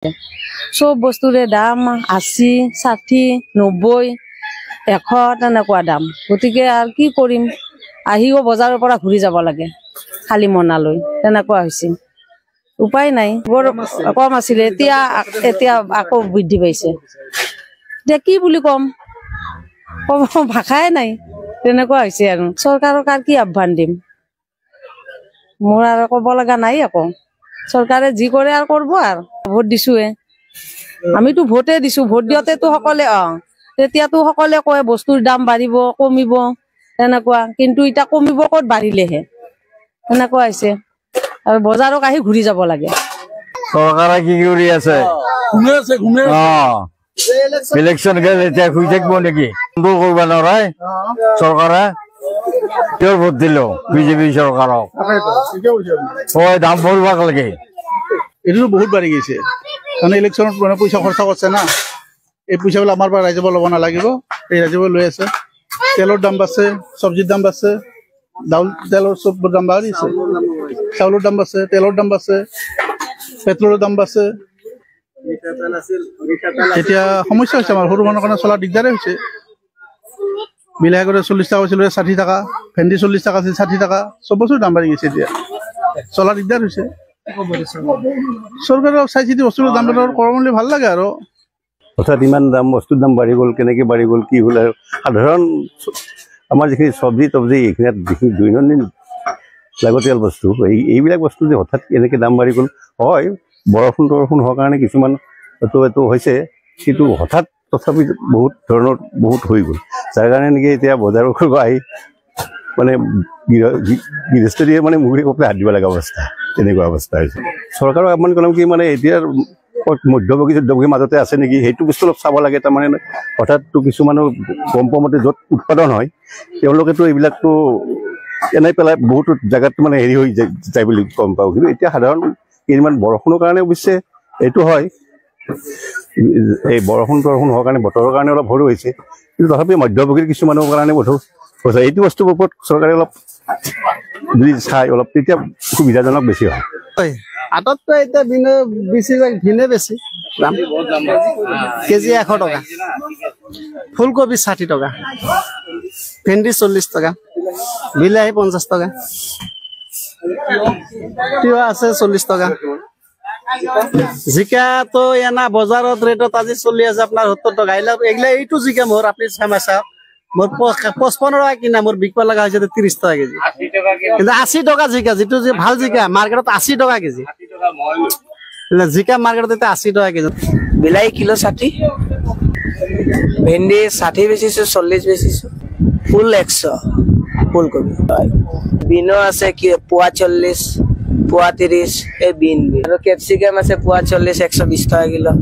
চব বস্তুৰে দাম 80, 60, 90, 100 তেনেকুৱা দাম। গতিকে আৰু কি কৰিম, আহিও বজাৰৰ পৰা ঘূৰি যাব লাগে খালি মনালৈ, তেনেকুৱা হৈছে। উপায় নাই, বৰ কম আছিলে, এতিয়া আকৌ বৃদ্ধি পাইছে। এতিয়া কি বুলি কম, ভাষাই নাই, তেনেকুৱা হৈছে। আৰু চৰকাৰক আৰু কি আহ্বান দিম, মোৰ আৰু ক'ব লগা নাই আকৌ। চৰকাৰে যি কৰে আৰু কৰিব আৰু। ভোট দিছোৱে, আমিতো ভোটে দিছো, ভোট দিওঁতেতো সকলোৱে তেতিয়াতো সকলোৱে কয় বস্তুৰ দাম বাঢ়িব কমিব তেনেকুৱা, কিন্তু এতিয়া কমিব ক'ত, বাঢ়িলেহে। তেনেকুৱা হৈছে আৰু বজাৰক আহি ঘূৰি যাব লাগে। চৰকাৰে কি কৰি আছে? ইলেকশ্যন গেল, এতিয়া শুই থাকিব নেকি? কৰিব নোৱাৰে চৰকাৰে। কিয় ভোট দিলো বিজেপি চৰকাৰক? দাম ভৰিব লাগে। এইটো বহুত বাঢ়ি গৈছে, মানে ইলেকশ্যনত মানে পইচা খৰচা কৰিছে না। এই পইচাবিলাক আমাৰ পৰা ৰাইজৰ ল'ব নালাগিব, এই ৰাইজৰ লৈ আছে। তেলৰ দাম বাঢ়ছে, চব্জিৰ দাম বাঢ়ছে, তেলৰ চব দাম বাঢ়িছে, চাউলৰ দাম বাঢ়ছে, তেলৰ দাম বাঢ়ছে, পেট্ৰলৰ দাম বাঢ়ছে। এতিয়া সমস্যা হৈছে আমাৰ, সৰু মানুহৰ কাৰণে চলা দিগদাৰে হৈছে। বিলাহী আগতে 40 টকা হৈছিল, 60 টকা, ভেন্দি 40 টকা আছিল, 60 টকা, চব বস্তুৰ দাম বাঢ়ি গৈছে। এতিয়া চলা দিগদাৰ হৈছে। চৰকাৰে চাই চিতি বস্তুৰ দাম কৰা বুলি ভাল লাগে আৰু। হঠাৎ ইমান দাম, বস্তুৰ দাম বাঢ়ি গ'ল, কেনেকৈ বাঢ়ি গ'ল, কি হ'ল? আৰু সাধাৰণ আমাৰ যিখিনি চব্জি এইখিনিত যিখিনি দৈনন্দিন লাগতিয়াল বস্তু, এইবিলাক বস্তু যে হঠাৎ এনেকৈ দাম বাঢ়ি গ'ল, হয় বৰষুণ হোৱাৰ কাৰণে কিছুমান এইটো হৈছে, কিন্তু হঠাৎ তথাপি বহুত ধৰণৰ বহুত হৈ গ'ল, যাৰ কাৰণে নেকি এতিয়া বজাৰৰ কৰিব আহি মানে গৃহস্থলীয়ে মানে মুখে কপে হাত দিব লগা অৱস্থা, তেনেকুৱা অৱস্থা হৈছে। চৰকাৰক আহ্বান কৰিম কি, মানে এতিয়া মধ্যভোগী যুদ্ধভোগীৰ মাজতে আছে নেকি, সেইটো বস্তু অলপ চাব লাগে। তাৰমানে হঠাৎতো কিছুমানৰ গম পোৱা মতে য'ত উৎপাদন হয় তেওঁলোকেতো এইবিলাকতো এনেই পেলাই বহুতো জেগাত মানে হেৰি হৈ যায় বুলি গম পাওঁ। কিন্তু এতিয়া সাধাৰণ কেইদিনমান বৰষুণৰ কাৰণে অৱশ্যে এইটো হয়, এই বৰষুণ হোৱাৰ কাৰণে বতৰৰ কাৰণে অলপ সৰু হৈছে, কিন্তু তথাপি মধ্যভোগীৰ কিছুমানৰ কাৰণে বোধ হৈছে। এইটো বস্তুৰ ওপৰত চৰকাৰে অলপ যদি চাই অলপ, তেতিয়া সুবিধাজনক বেছি হয়। আটাতকৈ এতিয়া বেছিভাগ ভিনে বেছি দাম, কেজি 100 টকা, ফুলকবি 60 টকা, ভেন্দি 40 টকা, বিলাহী 50 টকা, তিয়হ আছে 40 টকা। জিকাটো এনা বজাৰত ৰেটত আজি চলি আছে আপোনাৰ 70 টকা। এইগিলা এইটো জিকা মোৰ আপুনি চামাইছা মোৰ 55 টকা কিনা, মোৰ বিকিব লগা হৈছে 30 টকা কেজি। কিন্তু 80 টকা জিকা, যিটো ভাল জিকা মাৰ্কেটত 80 টকা কেজি। জিকা মাৰ্কেটত এতিয়া 80 টকা কেজি। বিলাহী কিলো 60, ভেন্দি 60 বেচিছো, 40 বেচিছো, ফুল 100, ফুলকবি। বিনো আছে কি পোৱা 40, পোৱা 30, এই বিন। আৰু কেপচিকাম আছে পোৱা 40, 120 টকা কিলো।